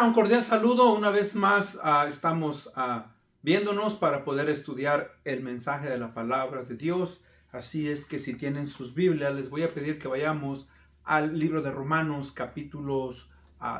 Un cordial saludo. Una vez más estamos viéndonos para poder estudiar el mensaje de la palabra de Dios. Así es que si tienen sus Biblias, les voy a pedir que vayamos al libro de Romanos capítulos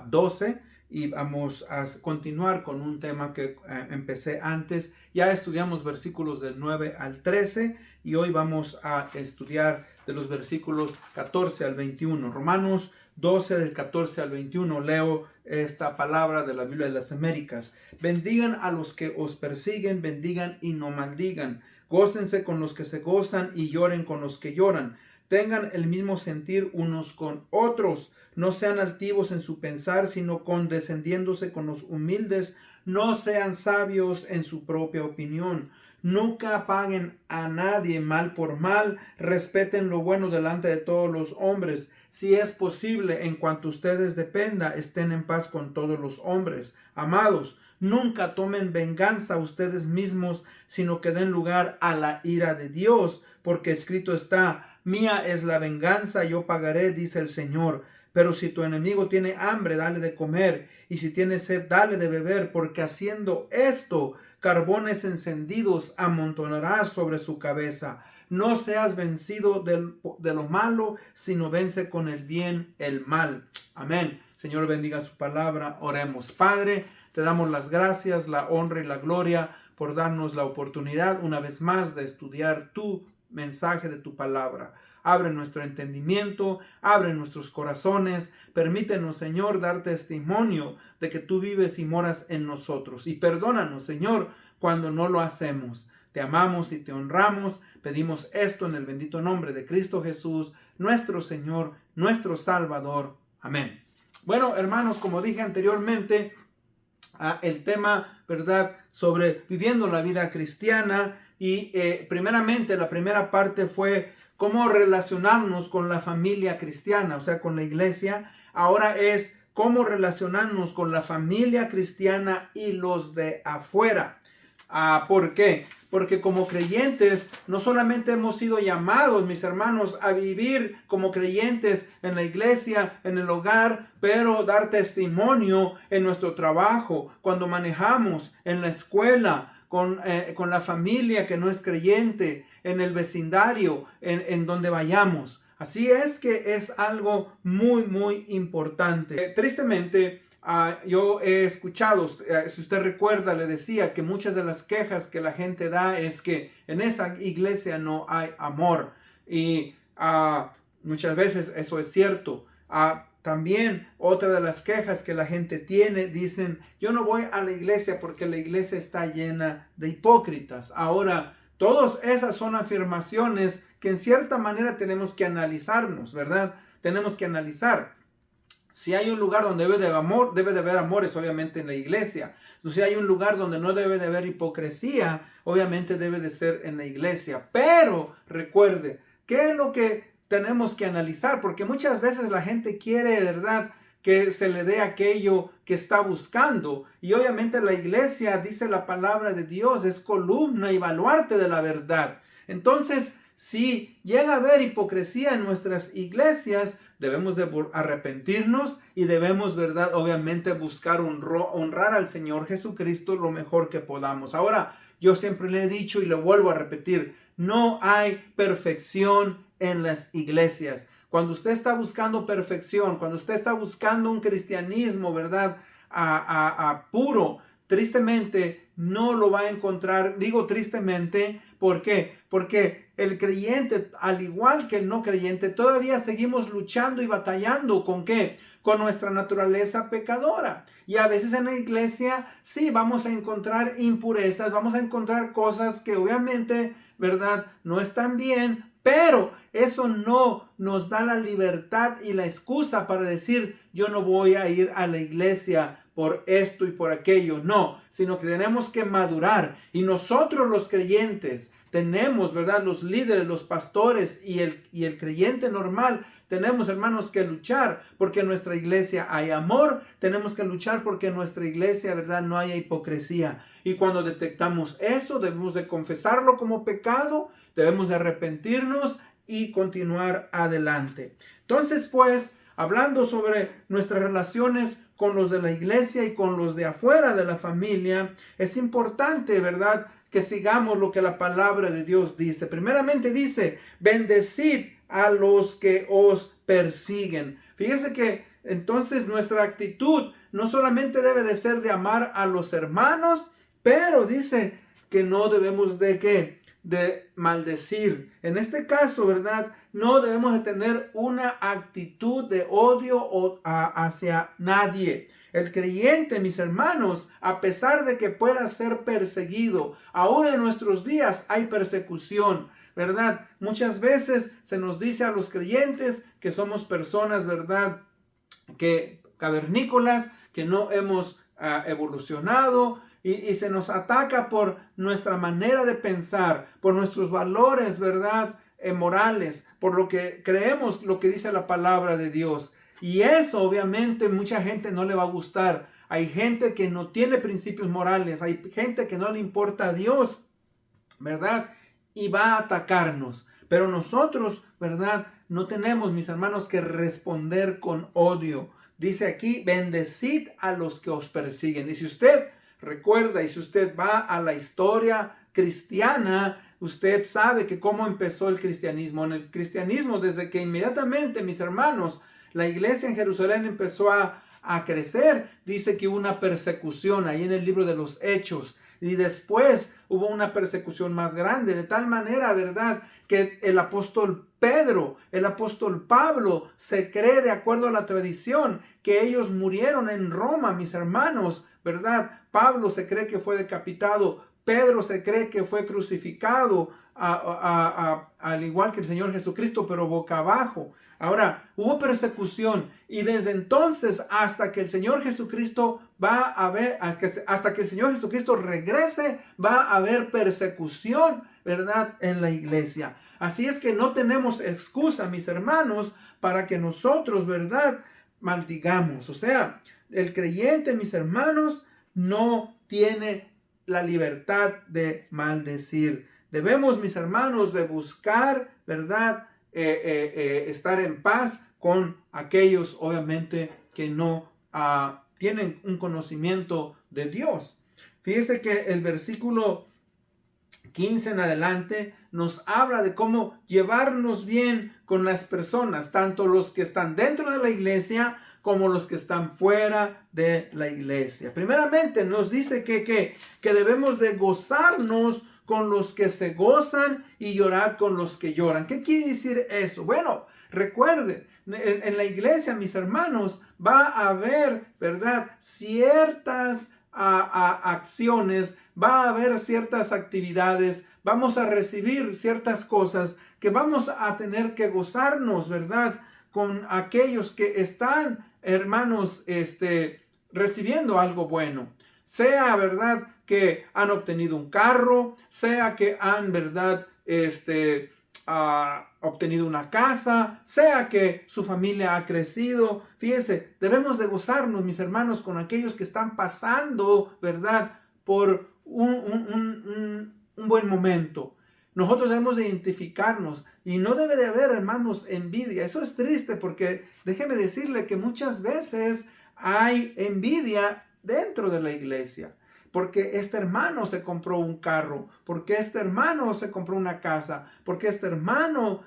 12 y vamos a continuar con un tema que empecé antes. Ya estudiamos versículos del 9 al 13 y hoy vamos a estudiar de los versículos 14 al 21. Romanos 12 del 14 al 21, leo esta palabra de la Biblia de las Américas. Bendigan a los que os persiguen, bendigan y no maldigan. Gócense con los que se gozan y lloren con los que lloran. Tengan el mismo sentir unos con otros. No sean altivos en su pensar, sino condescendiéndose con los humildes. No sean sabios en su propia opinión. Nunca paguen a nadie mal por mal. Respeten lo bueno delante de todos los hombres. Si es posible, en cuanto a ustedes dependa, estén en paz con todos los hombres. Amados, nunca tomen venganza ustedes mismos, sino que den lugar a la ira de Dios, porque escrito está: mía es la venganza, yo pagaré, dice el Señor. Pero si tu enemigo tiene hambre, dale de comer, y si tiene sed, dale de beber, porque haciendo esto, carbones encendidos amontonarás sobre su cabeza. No seas vencido de lo malo, sino vence con el bien el mal. Amén. Señor, bendiga su palabra. Oremos. Padre, te damos las gracias, la honra y la gloria por darnos la oportunidad una vez más de estudiar tu mensaje de tu palabra. Abre nuestro entendimiento, abre nuestros corazones. Permítenos, Señor, dar testimonio de que tú vives y moras en nosotros. Y perdónanos, Señor, cuando no lo hacemos. Te amamos y te honramos. Pedimos esto en el bendito nombre de Cristo Jesús, nuestro Señor, nuestro Salvador. Amén. Bueno, hermanos, como dije anteriormente, el tema, ¿verdad?, sobre viviendo la vida cristiana. Y primeramente, la primera parte fue cómo relacionarnos con la familia cristiana, o sea, con la iglesia. Ahora es cómo relacionarnos con la familia cristiana y los de afuera. ¿Por qué? Porque como creyentes no solamente hemos sido llamados, mis hermanos, a vivir como creyentes en la iglesia, en el hogar, pero dar testimonio en nuestro trabajo, cuando manejamos, en la escuela, con la familia que no es creyente, en el vecindario, en donde vayamos. Así es que es algo muy, muy importante. Tristemente, yo he escuchado, si usted recuerda, le decía que muchas de las quejas que la gente da es que en esa iglesia no hay amor. Y muchas veces eso es cierto. También otra de las quejas que la gente tiene, dicen: yo no voy a la iglesia porque la iglesia está llena de hipócritas. Ahora, todas esas son afirmaciones que en cierta manera tenemos que analizarnos, ¿verdad? Tenemos que analizar. Si hay un lugar donde debe de haber amor, es obviamente en la iglesia. Si hay un lugar donde no debe de haber hipocresía, obviamente debe de ser en la iglesia. Pero recuerde, ¿qué es lo que tenemos que analizar? Porque muchas veces la gente quiere, ¿verdad?, que se le dé aquello que está buscando. Y obviamente la iglesia, dice la palabra de Dios, es columna y baluarte de la verdad. Entonces, si llega a haber hipocresía en nuestras iglesias, debemos de arrepentirnos y debemos, ¿verdad?, obviamente buscar honrar al Señor Jesucristo lo mejor que podamos. Ahora, yo siempre le he dicho y lo vuelvo a repetir: no hay perfección en las iglesias. Cuando usted está buscando perfección, cuando usted está buscando un cristianismo, ¿verdad?, puro, tristemente no lo va a encontrar. Digo tristemente, ¿por qué? Porque el creyente, al igual que el no creyente, todavía seguimos luchando y batallando. ¿Con qué? Con nuestra naturaleza pecadora. Y a veces en la iglesia sí vamos a encontrar impurezas, vamos a encontrar cosas que obviamente, ¿verdad?, no están bien. Pero eso no nos da la libertad y la excusa para decir: yo no voy a ir a la iglesia por esto y por aquello. No, sino que tenemos que madurar. Y nosotros los creyentes tenemos, ¿verdad?, los líderes, los pastores y el creyente normal, tenemos, hermanos, que luchar porque en nuestra iglesia hay amor. Tenemos que luchar porque en nuestra iglesia, ¿verdad?, no haya hipocresía. Y cuando detectamos eso, debemos de confesarlo como pecado, debemos de arrepentirnos y continuar adelante. Entonces, pues, hablando sobre nuestras relaciones con los de la iglesia y con los de afuera de la familia, es importante, ¿verdad?, que sigamos lo que la palabra de Dios dice. Primeramente dice, bendecid a los que os persiguen. Fíjese que entonces nuestra actitud no solamente debe de ser de amar a los hermanos, pero dice que no debemos de ¿qué? De maldecir. En este caso, ¿verdad? No debemos de tener una actitud de odio hacia nadie. El creyente, mis hermanos, a pesar de que pueda ser perseguido, aún en nuestros días hay persecución, ¿verdad? Muchas veces se nos dice a los creyentes que somos personas, ¿verdad?, que cavernícolas, que no hemos evolucionado, y se nos ataca por nuestra manera de pensar, por nuestros valores, ¿verdad?, morales, por lo que creemos, lo que dice la palabra de Dios. Y eso obviamente mucha gente no le va a gustar. Hay gente que no tiene principios morales, hay gente que no le importa a Dios, ¿verdad?, y va a atacarnos. Pero nosotros, ¿verdad?, no tenemos, mis hermanos, que responder con odio. Dice aquí, bendecid a los que os persiguen. Y si usted recuerda, y si usted va a la historia cristiana, usted sabe que cómo empezó el cristianismo. En el cristianismo, desde que inmediatamente, mis hermanos, la iglesia en Jerusalén empezó a crecer, dice que hubo una persecución ahí en el libro de los Hechos. Y después hubo una persecución más grande, de tal manera, ¿verdad?, que el apóstol Pedro, el apóstol Pablo, se cree, de acuerdo a la tradición, que ellos murieron en Roma, mis hermanos, ¿verdad? Pablo se cree que fue decapitado, Pedro se cree que fue crucificado, al igual que el Señor Jesucristo, pero boca abajo. Ahora, hubo persecución, y desde entonces hasta que el Señor Jesucristo hasta que el Señor Jesucristo regrese, va a haber persecución, ¿verdad?, en la iglesia. Así es que no tenemos excusa, mis hermanos, para que nosotros, ¿verdad?, maldigamos. O sea, el creyente, mis hermanos, no tiene la libertad de maldecir. Debemos, mis hermanos, de buscar, ¿verdad?, estar en paz con aquellos, obviamente, que no tienen un conocimiento de Dios. Fíjese que el versículo 15 en adelante nos habla de cómo llevarnos bien con las personas, tanto los que están dentro de la iglesia como los que están fuera de la iglesia. Primeramente nos dice que debemos de gozarnos con los que se gozan y llorar con los que lloran. ¿Qué quiere decir eso? Bueno, recuerden, en la iglesia, mis hermanos, va a haber, ¿verdad?, ciertas acciones, va a haber ciertas actividades, vamos a recibir ciertas cosas que vamos a tener que gozarnos, ¿verdad?, con aquellos que están, hermanos, recibiendo algo bueno. Sea, ¿verdad?, que han obtenido un carro, sea que han, ¿verdad?, obtenido una casa, sea que su familia ha crecido. Fíjese, debemos de gozarnos, mis hermanos, con aquellos que están pasando, ¿verdad?, por un buen momento. Nosotros debemos de identificarnos y no debe de haber, hermanos, envidia. Eso es triste porque déjeme decirle que muchas veces hay envidia dentro de la iglesia. Porque este hermano se compró un carro, porque este hermano se compró una casa, porque este hermano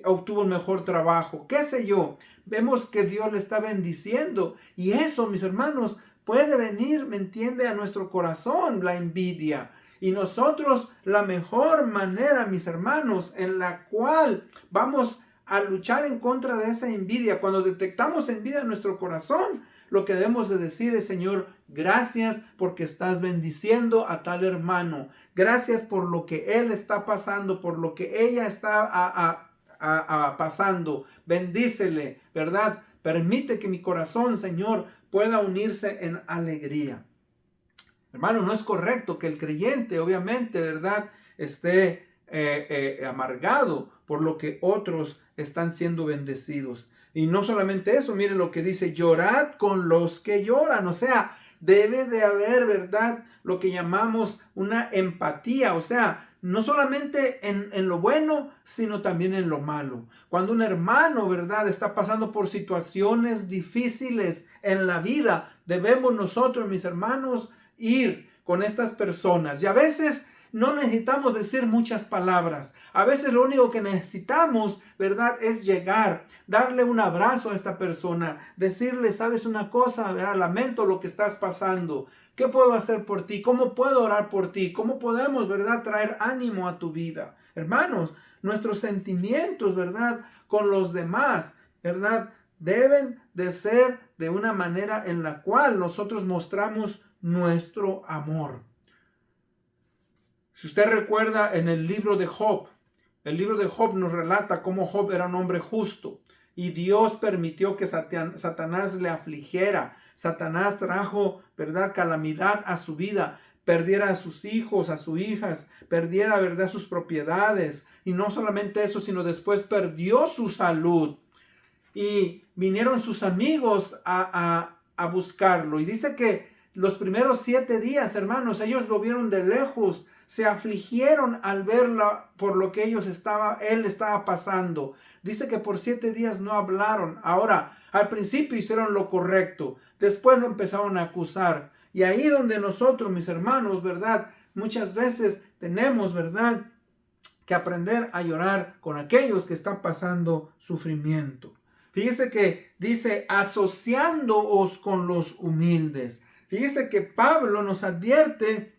obtuvo un mejor trabajo, qué sé yo. Vemos que Dios le está bendiciendo y eso, mis hermanos, puede venir, ¿me entiende?, a nuestro corazón la envidia. Y nosotros, la mejor manera, mis hermanos, en la cual vamos a luchar en contra de esa envidia, cuando detectamos envidia en nuestro corazón, lo que debemos de decir es: Señor, gracias porque estás bendiciendo a tal hermano. Gracias por lo que él está pasando, por lo que ella está pasando. Bendícele, ¿verdad? Permite que mi corazón, Señor, pueda unirse en alegría. Hermano, no es correcto que el creyente, obviamente, ¿verdad?, esté amargado por lo que otros están siendo bendecidos. Y no solamente eso, miren lo que dice: llorad con los que lloran. O sea, debe de haber, ¿verdad?, lo que llamamos una empatía. O sea, no solamente en lo bueno, sino también en lo malo. Cuando un hermano, ¿verdad?, está pasando por situaciones difíciles en la vida, debemos nosotros, mis hermanos, ir con estas personas. Y a veces no necesitamos decir muchas palabras. A veces lo único que necesitamos, ¿verdad?, es llegar, darle un abrazo a esta persona, decirle, ¿sabes una cosa? ¿Verdad? Lamento lo que estás pasando. ¿Qué puedo hacer por ti? ¿Cómo puedo orar por ti? ¿Cómo podemos, verdad, traer ánimo a tu vida? Hermanos, nuestros sentimientos, ¿verdad?, con los demás, ¿verdad?, deben de ser de una manera en la cual nosotros mostramos nuestro amor. Si usted recuerda en el libro de Job nos relata cómo Job era un hombre justo y Dios permitió que Satanás le afligiera. Satanás trajo, ¿verdad?, calamidad a su vida, perdiera a sus hijos, a sus hijas, perdiera, ¿verdad?, sus propiedades. Y no solamente eso, sino después perdió su salud. Y vinieron sus amigos a buscarlo. Y dice que los primeros 7 días, hermanos, ellos lo vieron de lejos. Se afligieron al verla por lo que él estaba pasando. Dice que por 7 días no hablaron. Ahora, al principio hicieron lo correcto. Después lo empezaron a acusar. Y ahí donde nosotros, mis hermanos, ¿verdad?, muchas veces tenemos, ¿verdad?, que aprender a llorar con aquellos que están pasando sufrimiento. Fíjese que dice, asociándoos con los humildes. Fíjese que Pablo nos advierte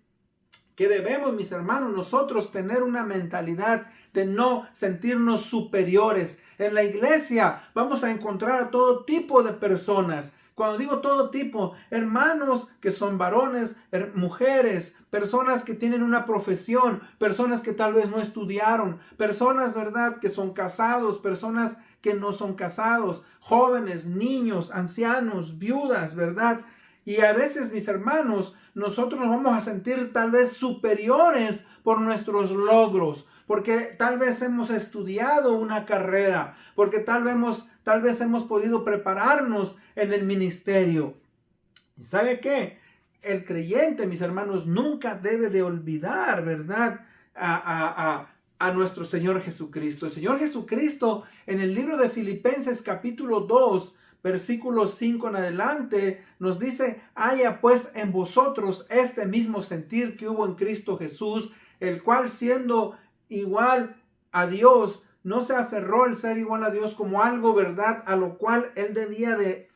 que debemos, mis hermanos, nosotros tener una mentalidad de no sentirnos superiores. En la iglesia vamos a encontrar todo tipo de personas. Cuando digo todo tipo, hermanos que son varones, mujeres, personas que tienen una profesión, personas que tal vez no estudiaron, personas, ¿verdad?, que son casados, personas que no son casados, jóvenes, niños, ancianos, viudas, ¿verdad? Y a veces, mis hermanos, nosotros nos vamos a sentir tal vez superiores por nuestros logros, porque tal vez hemos estudiado una carrera, porque tal vez hemos podido prepararnos en el ministerio. ¿Y sabe qué? El creyente, mis hermanos, nunca debe de olvidar, ¿verdad?, a nuestro Señor Jesucristo. El Señor Jesucristo, en el libro de Filipenses capítulo 2, versículos 5 en adelante, nos dice, haya pues en vosotros este mismo sentir que hubo en Cristo Jesús, el cual siendo igual a Dios, no se aferró al ser igual a Dios como algo, ¿verdad?, a lo cual él debía de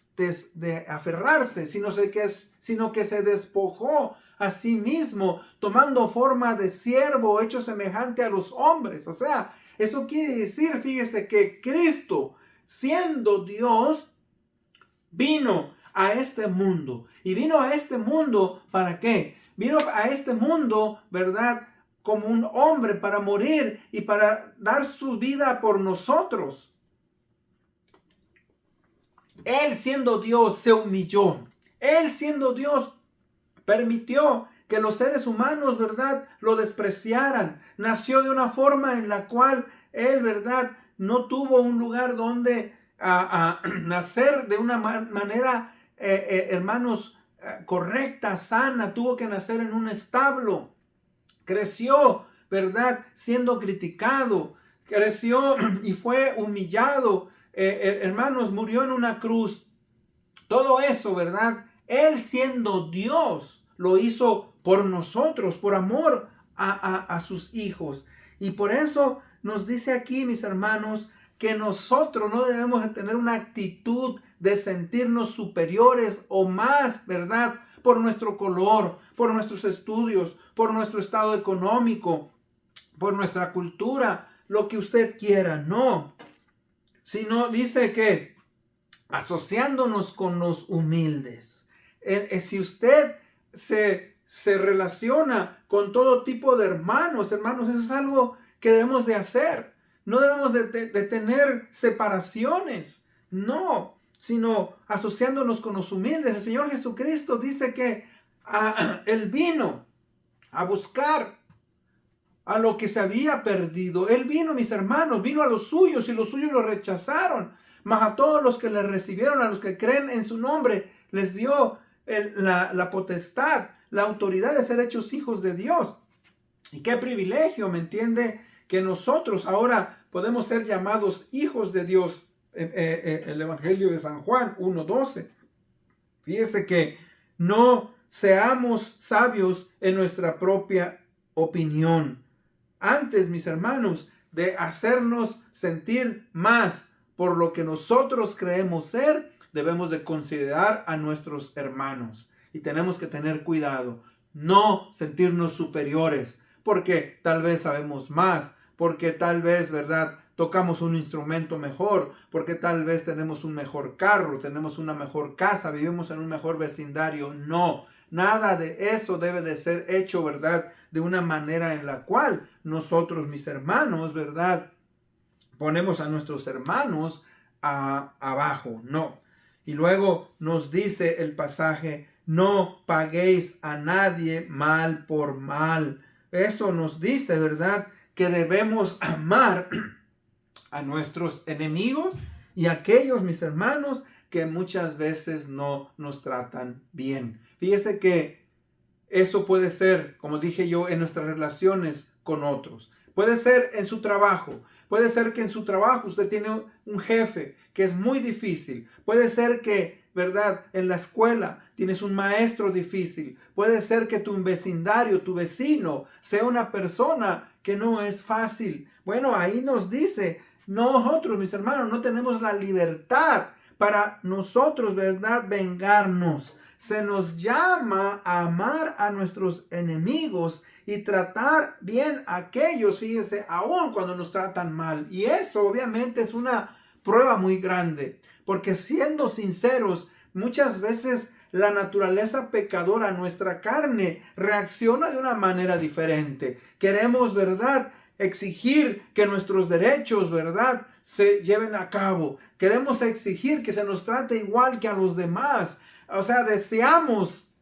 aferrarse, sino que se despojó a sí mismo, tomando forma de siervo, hecho semejante a los hombres. O sea, eso quiere decir, fíjese, que Cristo, siendo Dios, vino a este mundo. ¿Y vino a este mundo para qué? Vino a este mundo, ¿verdad?, como un hombre para morir y para dar su vida por nosotros. Él siendo Dios se humilló. Él siendo Dios permitió que los seres humanos, ¿verdad?, lo despreciaran. Nació de una forma en la cual él, ¿verdad?, no tuvo un lugar donde nacer de una manera, hermanos, correcta, sana. Tuvo que nacer en un establo. Creció, ¿verdad?, siendo criticado. Creció y fue humillado. Hermanos, murió en una cruz. Todo eso, ¿verdad?, él siendo Dios lo hizo por nosotros, por amor a sus hijos. Y por eso nos dice aquí, mis hermanos, que nosotros no debemos de tener una actitud de sentirnos superiores o más, ¿verdad?, por nuestro color, por nuestros estudios, por nuestro estado económico, por nuestra cultura, lo que usted quiera. No, sino dice que asociándonos con los humildes. Si usted se relaciona con todo tipo de hermanos, eso es algo que debemos de hacer. No debemos de tener separaciones, no, sino asociándonos con los humildes. El Señor Jesucristo dice que Él vino a buscar a lo que se había perdido. Él vino, mis hermanos, vino a los suyos y los suyos lo rechazaron. Mas a todos los que le recibieron, a los que creen en su nombre, les dio la potestad, la autoridad de ser hechos hijos de Dios. Y qué privilegio, ¿me entiende? Que nosotros ahora podemos ser llamados hijos de Dios. El Evangelio de San Juan 1:12. Fíjese que no seamos sabios en nuestra propia opinión. Antes, mis hermanos, de hacernos sentir más por lo que nosotros creemos ser, debemos de considerar a nuestros hermanos. Y tenemos que tener cuidado, no sentirnos superiores, porque tal vez sabemos más, porque tal vez, ¿verdad?, tocamos un instrumento mejor, porque tal vez tenemos un mejor carro, tenemos una mejor casa, vivimos en un mejor vecindario. No, nada de eso debe de ser hecho, ¿verdad?, de una manera en la cual nosotros, mis hermanos, ¿verdad?, ponemos a nuestros hermanos abajo. No. Y luego nos dice el pasaje, no paguéis a nadie mal por mal. Eso nos dice, ¿verdad?, que debemos amar a nuestros enemigos y a aquellos, mis hermanos, que muchas veces no nos tratan bien. Fíjese que eso puede ser, como dije yo, en nuestras relaciones con otros. Puede ser en su trabajo. Puede ser que en su trabajo usted tiene un jefe que es muy difícil. Puede ser que, ¿verdad?, en la escuela tienes un maestro difícil. Puede ser que tu vecindario, tu vecino, sea una persona que no es fácil. Bueno, ahí nos dice, nosotros, mis hermanos, no tenemos la libertad para nosotros, ¿verdad?, vengarnos. Se nos llama a amar a nuestros enemigos y tratar bien a aquellos, fíjese, aun cuando nos tratan mal. Y eso obviamente es una prueba muy grande, porque siendo sinceros, muchas veces la naturaleza pecadora, nuestra carne, reacciona de una manera diferente. Queremos, ¿verdad?, exigir que nuestros derechos, ¿verdad?, se lleven a cabo. Queremos exigir que se nos trate igual que a los demás. O sea, deseamos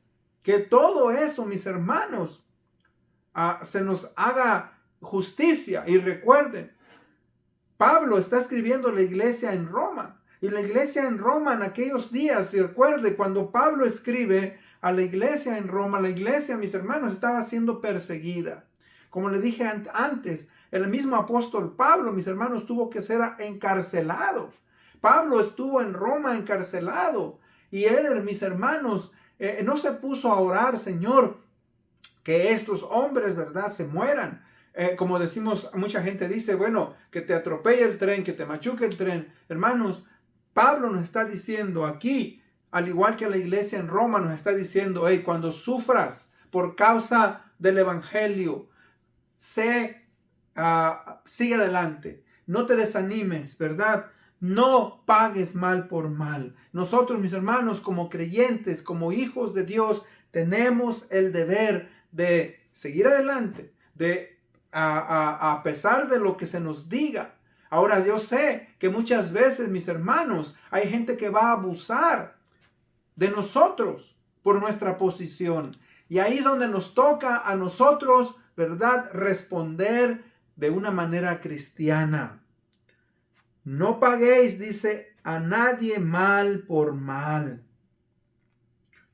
que todo eso, mis hermanos, se nos haga justicia. Y recuerden, Pablo está escribiendo a la iglesia en Roma. Y la iglesia en Roma en aquellos días, y recuerde, cuando Pablo escribe a la iglesia en Roma, la iglesia, mis hermanos, estaba siendo perseguida. Como le dije antes, el mismo apóstol Pablo, mis hermanos, tuvo que ser encarcelado. Pablo estuvo en Roma encarcelado. Y él, mis hermanos, no se puso a orar, Señor, que estos hombres, ¿verdad?, se mueran. Como decimos, mucha gente dice, bueno, que te atropelle el tren, que te machuque el tren. Hermanos, Pablo nos está diciendo aquí, al igual que la iglesia en Roma nos está diciendo, hey, cuando sufras por causa del evangelio, sigue adelante, no te desanimes, ¿verdad? No pagues mal por mal. Nosotros, mis hermanos, como creyentes, como hijos de Dios, tenemos el deber de seguir adelante, a pesar de lo que se nos diga. Ahora, yo sé que muchas veces, mis hermanos, hay gente que va a abusar de nosotros por nuestra posición. Y ahí es donde nos toca a nosotros, ¿verdad?, responder de una manera cristiana. No paguéis, dice, a nadie mal por mal.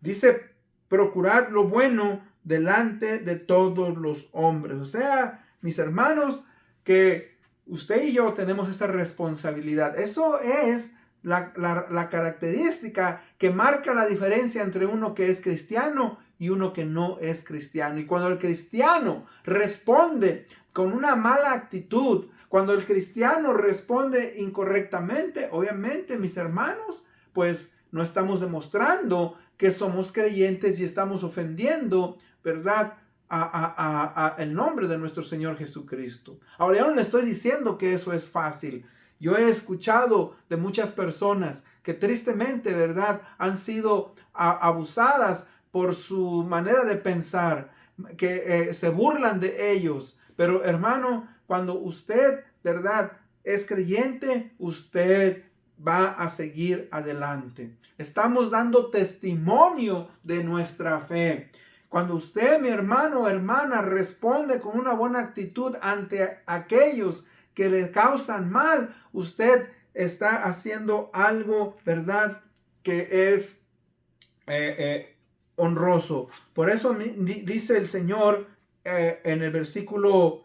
Dice, procurad lo bueno delante de todos los hombres. O sea, mis hermanos, que usted y yo tenemos esa responsabilidad. Eso es la característica que marca la diferencia entre uno que es cristiano y uno que no es cristiano. Y cuando el cristiano responde con una mala actitud, cuando el cristiano responde incorrectamente, obviamente, mis hermanos, pues no estamos demostrando que somos creyentes y estamos ofendiendo, ¿verdad?, el nombre de nuestro Señor Jesucristo. Ahora, yo no le estoy diciendo que eso es fácil. Yo he escuchado de muchas personas que tristemente, ¿verdad?, han sido abusadas por su manera de pensar, que se burlan de ellos. Pero, hermano, cuando usted, ¿verdad?, es creyente, usted va a seguir adelante. Estamos dando testimonio de nuestra fe. Cuando usted, mi hermano o hermana, responde con una buena actitud ante aquellos que le causan mal, usted está haciendo algo, ¿verdad?, que es honroso. Por eso dice el Señor en el versículo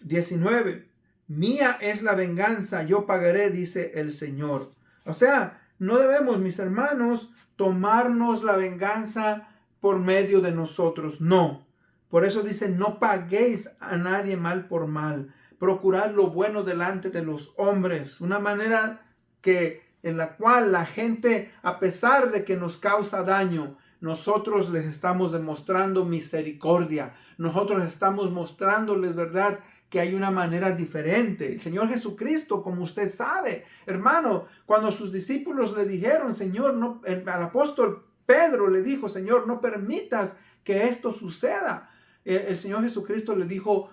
19, mía es la venganza, yo pagaré, dice el Señor. O sea, no debemos, mis hermanos, tomarnos la venganza por medio de nosotros, no. Por eso dice, no paguéis a nadie mal por mal. Procurad lo bueno delante de los hombres. Una manera en la cual la gente, a pesar de que nos causa daño, nosotros les estamos demostrando misericordia. Nosotros estamos mostrándoles, ¿verdad?, que hay una manera diferente. El Señor Jesucristo, como usted sabe, hermano, cuando sus discípulos le dijeron, Señor, no, al apóstol Pedro le dijo, Señor, no permitas que esto suceda. El Señor Jesucristo le dijo,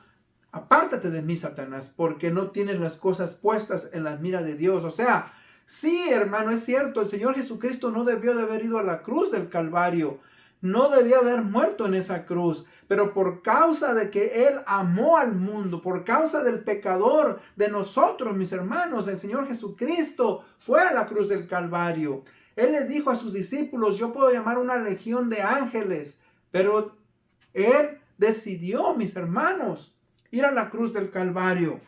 apártate de mí, Satanás, porque no tienes las cosas puestas en la mira de Dios. O sea, sí, hermano, es cierto, el Señor Jesucristo no debió de haber ido a la cruz del Calvario. No debía haber muerto en esa cruz, pero por causa de que Él amó al mundo, por causa del pecador de nosotros, mis hermanos, el Señor Jesucristo fue a la cruz del Calvario. Él le dijo a sus discípulos, yo puedo llamar una legión de ángeles, pero Él decidió, mis hermanos, ir a la cruz del Calvario.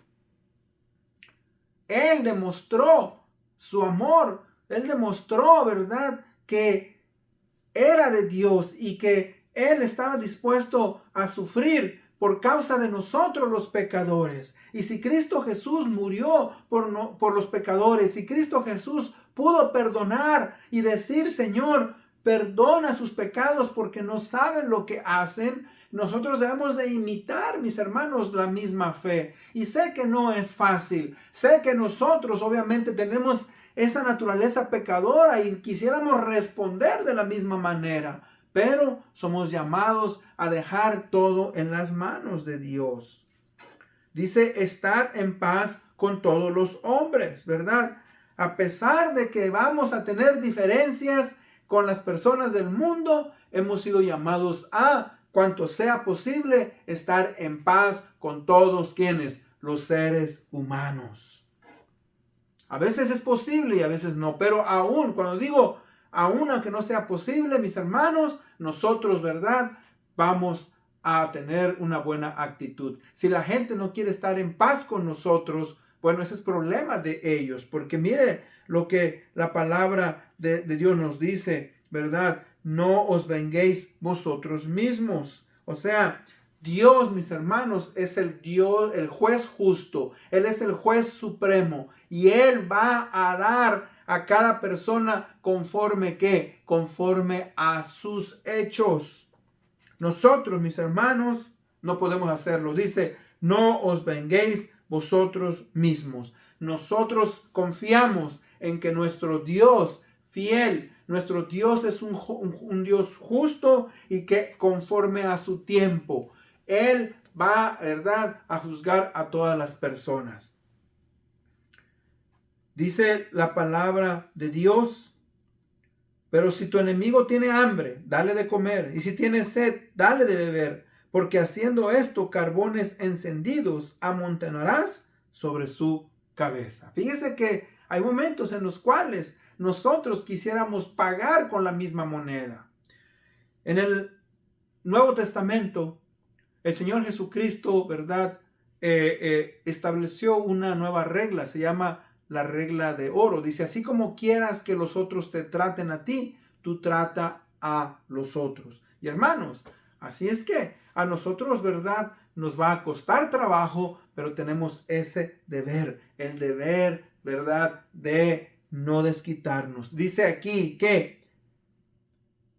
Él demostró su amor. Él demostró, ¿verdad?, que era de Dios y que Él estaba dispuesto a sufrir por causa de nosotros los pecadores. Y si Cristo Jesús murió por los pecadores, si Cristo Jesús pudo perdonar y decir, Señor, perdona sus pecados porque no saben lo que hacen, nosotros debemos de imitar, mis hermanos, la misma fe. Y sé que no es fácil. Sé que nosotros obviamente tenemos esa naturaleza pecadora y quisiéramos responder de la misma manera. Pero somos llamados a dejar todo en las manos de Dios. Dice, estad en paz con todos los hombres, ¿verdad? A pesar de que vamos a tener diferencias con las personas del mundo, hemos sido llamados a, cuanto sea posible, estar en paz con todos quienes, los seres humanos. A veces es posible y a veces no, pero aún, cuando digo aún aunque no sea posible, mis hermanos, nosotros, ¿verdad?, vamos a tener una buena actitud. Si la gente no quiere estar en paz con nosotros, bueno, ese es problema de ellos, porque mire lo que la palabra de Dios nos dice, ¿verdad? No os venguéis vosotros mismos. O sea, Dios, mis hermanos, es el Dios, el juez justo. Él es el juez supremo y Él va a dar a cada persona conforme ¿qué? Conforme a sus hechos. Nosotros, mis hermanos, no podemos hacerlo. Dice, no os venguéis vosotros mismos. Nosotros confiamos en que nuestro Dios fiel, nuestro Dios es un Dios justo y que conforme a su tiempo, Él va, ¿verdad?, a juzgar a todas las personas. Dice la palabra de Dios, pero si tu enemigo tiene hambre, dale de comer, y si tiene sed, dale de beber, porque haciendo esto, carbones encendidos amontonarás sobre su cabeza. Fíjese que hay momentos en los cuales nosotros quisiéramos pagar con la misma moneda. En el Nuevo Testamento, el Señor Jesucristo, ¿verdad?, estableció una nueva regla, se llama la regla de oro. Dice, así como quieras que los otros te traten a ti, tú trata a los otros. Y hermanos, así es que a nosotros, ¿verdad?, nos va a costar trabajo, pero tenemos ese deber, el deber, ¿verdad?, de no desquitarnos. Dice aquí que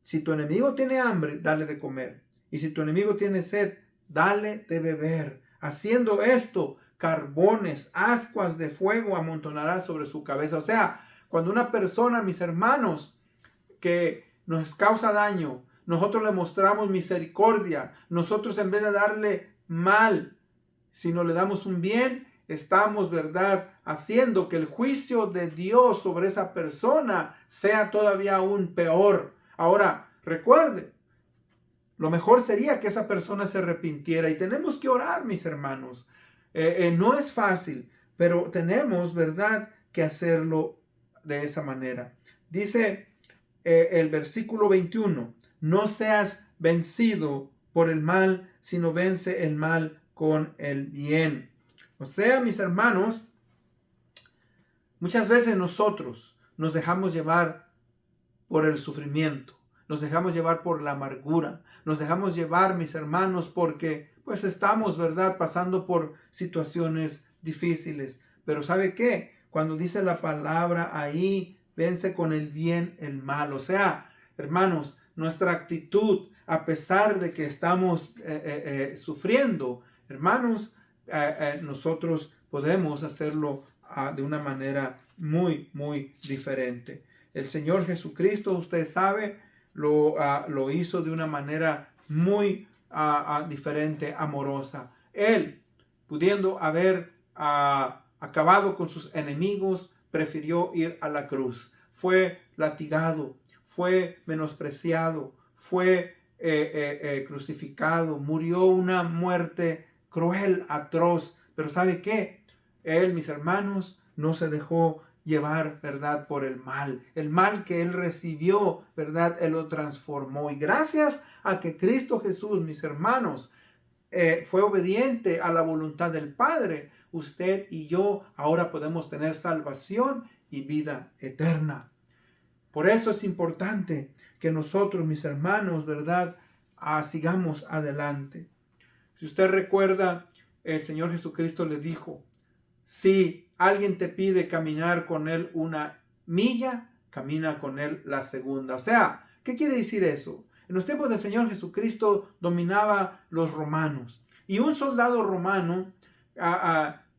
si tu enemigo tiene hambre, dale de comer. Y si tu enemigo tiene sed, dale de beber. Haciendo esto, carbones, ascuas de fuego amontonará sobre su cabeza. O sea, cuando una persona, mis hermanos, que nos causa daño, nosotros le mostramos misericordia, nosotros en vez de darle mal, sino le damos un bien, estamos, ¿verdad?, haciendo que el juicio de Dios sobre esa persona sea todavía aún peor. Ahora, recuerde, lo mejor sería que esa persona se arrepintiera y tenemos que orar, mis hermanos. No es fácil, pero tenemos, ¿verdad?, que hacerlo de esa manera. Dice el versículo 21, no seas vencido por el mal, sino vence el mal con el bien. O sea, mis hermanos, muchas veces nosotros nos dejamos llevar por el sufrimiento, nos dejamos llevar por la amargura, nos dejamos llevar, mis hermanos, porque pues estamos, ¿verdad?, pasando por situaciones difíciles. Pero ¿sabe qué? Cuando dice la palabra ahí, vence con el bien el mal. O sea, hermanos, nuestra actitud, a pesar de que estamos sufriendo, hermanos, nosotros podemos hacerlo de una manera muy, muy diferente. El Señor Jesucristo, usted sabe, lo hizo de una manera muy diferente, amorosa. Él, pudiendo haber acabado con sus enemigos, prefirió ir a la cruz. Fue latigado, fue menospreciado, fue crucificado, murió una muerte cruel, atroz. Pero ¿sabe qué? Él, mis hermanos, no se dejó llevar, ¿verdad?, por el mal que él recibió, ¿verdad?, él lo transformó. Y gracias a que Cristo Jesús, mis hermanos, fue obediente a la voluntad del Padre, usted y yo ahora podemos tener salvación y vida eterna. Por eso es importante que nosotros, mis hermanos, ¿verdad?, sigamos adelante. Si usted recuerda, el Señor Jesucristo le dijo, si alguien te pide caminar con él una milla, camina con él la segunda. O sea, ¿qué quiere decir eso? En los tiempos del Señor Jesucristo dominaba los romanos. Y un soldado romano,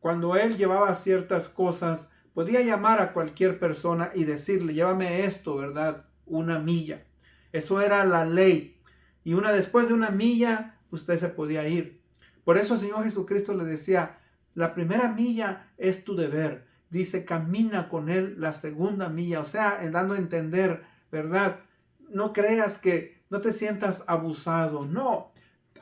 cuando él llevaba ciertas cosas, podía llamar a cualquier persona y decirle, llévame esto, ¿verdad?, una milla. Eso era la ley. Y después de una milla, usted se podía ir. Por eso el Señor Jesucristo le decía, la primera milla es tu deber. Dice, camina con él la segunda milla. O sea, dando a entender, ¿verdad? No creas que no te sientas abusado. No,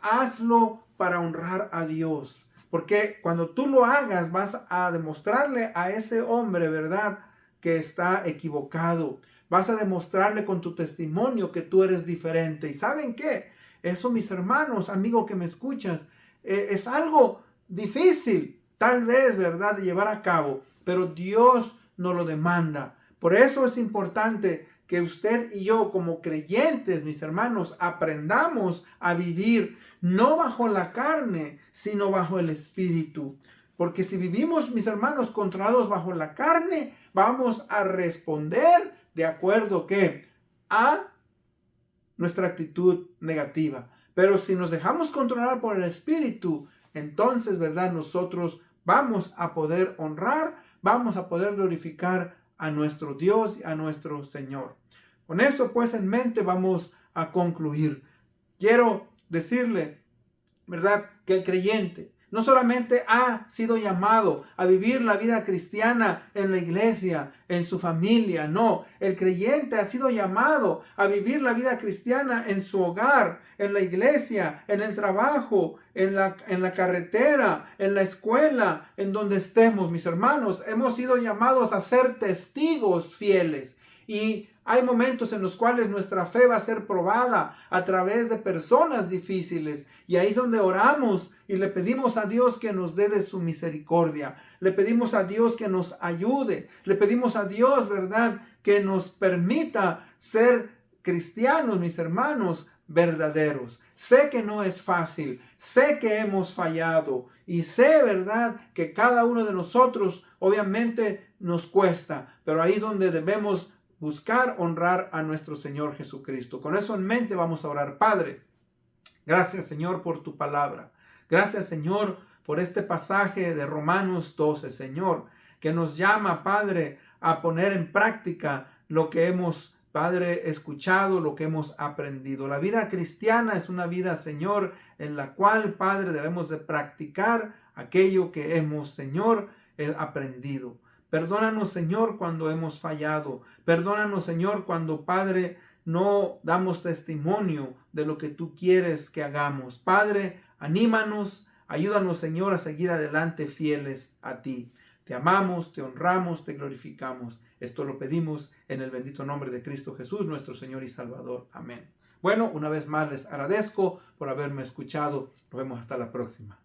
hazlo para honrar a Dios. Porque cuando tú lo hagas, vas a demostrarle a ese hombre, ¿verdad?, que está equivocado. Vas a demostrarle con tu testimonio que tú eres diferente. ¿Y saben qué? Eso, mis hermanos, amigo que me escuchas, es algo difícil, tal vez, ¿verdad?, de llevar a cabo, pero Dios nos lo demanda. Por eso es importante que usted y yo, como creyentes, mis hermanos, aprendamos a vivir no bajo la carne, sino bajo el Espíritu. Porque si vivimos, mis hermanos, controlados bajo la carne, vamos a responder de acuerdo a nuestra actitud negativa. Pero si nos dejamos controlar por el Espíritu, entonces, ¿verdad?, nosotros vamos a poder honrar, vamos a poder glorificar a nuestro Dios y a nuestro Señor. Con eso pues en mente vamos a concluir. Quiero decirle, ¿verdad?, que el creyente no solamente ha sido llamado a vivir la vida cristiana en la iglesia, en su familia, no. El creyente ha sido llamado a vivir la vida cristiana en su hogar, en la iglesia, en el trabajo, en la carretera, en la escuela, en donde estemos, mis hermanos. Hemos sido llamados a ser testigos fieles. Y hay momentos en los cuales nuestra fe va a ser probada a través de personas difíciles. Y ahí es donde oramos y le pedimos a Dios que nos dé de su misericordia. Le pedimos a Dios que nos ayude. Le pedimos a Dios, ¿verdad?, que nos permita ser cristianos, mis hermanos, verdaderos. Sé que no es fácil. Sé que hemos fallado. Y sé, ¿verdad?, que cada uno de nosotros obviamente nos cuesta. Pero ahí es donde debemos buscar honrar a nuestro Señor Jesucristo. Con eso en mente vamos a orar. Padre, gracias, Señor, por tu palabra. Gracias, Señor, por este pasaje de Romanos 12, Señor, que nos llama, Padre, a poner en práctica lo que hemos, Padre, escuchado, lo que hemos aprendido. La vida cristiana es una vida, Señor, en la cual, Padre, debemos de practicar aquello que hemos, Señor, aprendido. Perdónanos, Señor, cuando hemos fallado. Perdónanos, Señor, cuando, Padre, no damos testimonio de lo que tú quieres que hagamos. Padre, anímanos, ayúdanos, Señor, a seguir adelante fieles a ti. Te amamos, te honramos, te glorificamos. Esto lo pedimos en el bendito nombre de Cristo Jesús, nuestro Señor y Salvador. Amén. Bueno, una vez más les agradezco por haberme escuchado. Nos vemos hasta la próxima.